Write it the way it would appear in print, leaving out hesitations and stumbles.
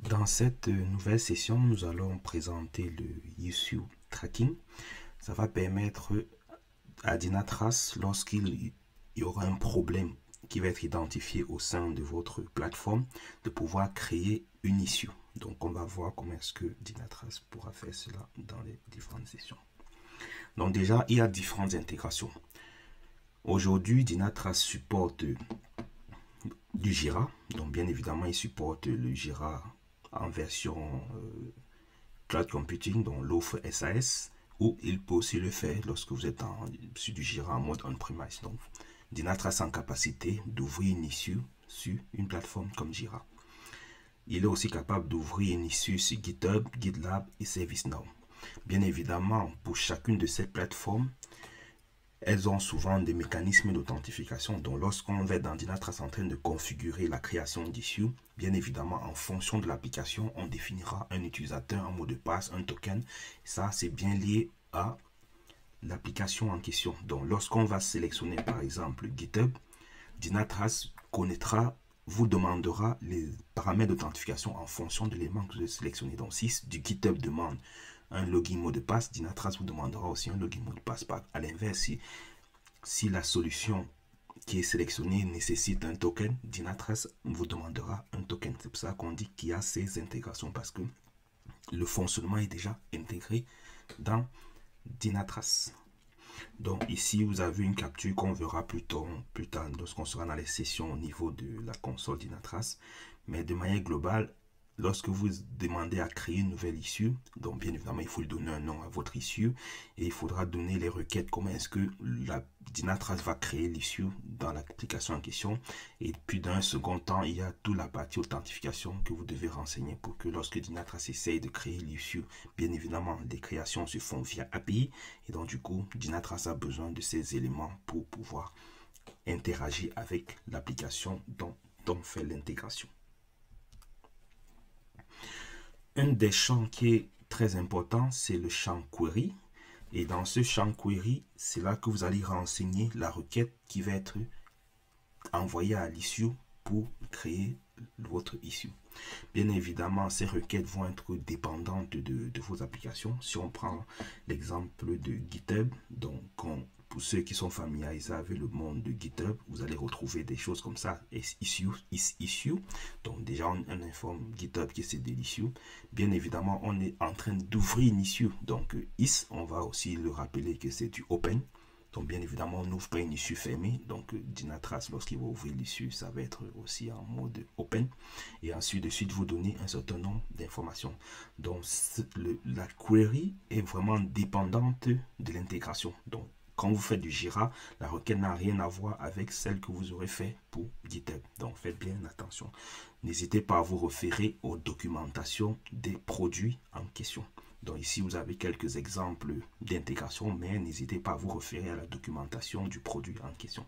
Dans cette nouvelle session, nous allons présenter le issue tracking. Ça va permettre à Dynatrace, lorsqu'il y aura un problème qui va être identifié au sein de votre plateforme, de pouvoir créer une issue. Donc, on va voir comment est-ce que Dynatrace pourra faire cela dans les différentes sessions. Donc, déjà, il y a différentes intégrations. Aujourd'hui, Dynatrace supporte du Jira. Donc, bien évidemment, il supporte le Jira en version cloud computing, donc l'offre SAS, ou il peut aussi le faire lorsque vous êtes sur du Jira en mode on-premise. Donc, Dynatrace en capacité d'ouvrir une issue sur une plateforme comme Jira. Il est aussi capable d'ouvrir une issue sur GitHub, GitLab et ServiceNow. Bien évidemment, pour chacune de ces plateformes, elles ont souvent des mécanismes d'authentification. Donc, lorsqu'on va dans Dynatrace en train de configurer la création d'issue, bien évidemment, en fonction de l'application, on définira un utilisateur, un mot de passe, un token. Ça, c'est bien lié à l'application en question. Donc, lorsqu'on va sélectionner, par exemple, GitHub, Dynatrace connaîtra, vous demandera les paramètres d'authentification en fonction de l'élément que vous avez sélectionné. Donc, si du GitHub demande un login mot de passe, Dynatrace vous demandera aussi un login mot de passe. À l'inverse, si la solution qui est sélectionnée nécessite un token, Dynatrace vous demandera un token. C'est pour ça qu'on dit qu'il y a ces intégrations, parce que le fonctionnement est déjà intégré dans Dynatrace. Donc ici, vous avez une capture qu'on verra plus tard lorsqu'on sera dans les sessions au niveau de la console Dynatrace. Mais de manière globale, lorsque vous demandez à créer une nouvelle issue, donc bien évidemment, il faut lui donner un nom à votre issue et il faudra donner les requêtes, comment est-ce que la Dynatrace va créer l'issue dans l'application en question. Et puis dans un second temps, il y a toute la partie authentification que vous devez renseigner pour que lorsque Dynatrace essaye de créer l'issue, bien évidemment, les créations se font via API. Et donc du coup, Dynatrace a besoin de ces éléments pour pouvoir interagir avec l'application dont on fait l'intégration. Un des champs qui est très important, c'est le champ query. Et dans ce champ query, c'est là que vous allez renseigner la requête qui va être envoyée à l'issue pour créer votre issue. Bien évidemment, ces requêtes vont être dépendantes de vos applications. Si on prend l'exemple de GitHub, donc pour ceux qui sont familiarisés avec le monde de GitHub, vous allez retrouver des choses comme ça, issue. Donc déjà, on informe GitHub que c'est de l'issue. Bien évidemment, on est en train d'ouvrir une issue. Donc on va aussi le rappeler que c'est du open. Donc bien évidemment, on n'ouvre pas une issue fermée. Donc Dynatrace, lorsqu'il va ouvrir l'issue, ça va être aussi en mode open. Et ensuite, de suite, vous donner un certain nombre d'informations. Donc la query est vraiment dépendante de l'intégration. Donc quand vous faites du Jira, la requête n'a rien à voir avec celle que vous aurez fait pour GitHub. Donc faites bien attention. N'hésitez pas à vous référer aux documentations des produits en question. Donc ici, vous avez quelques exemples d'intégration, mais n'hésitez pas à vous référer à la documentation du produit en question.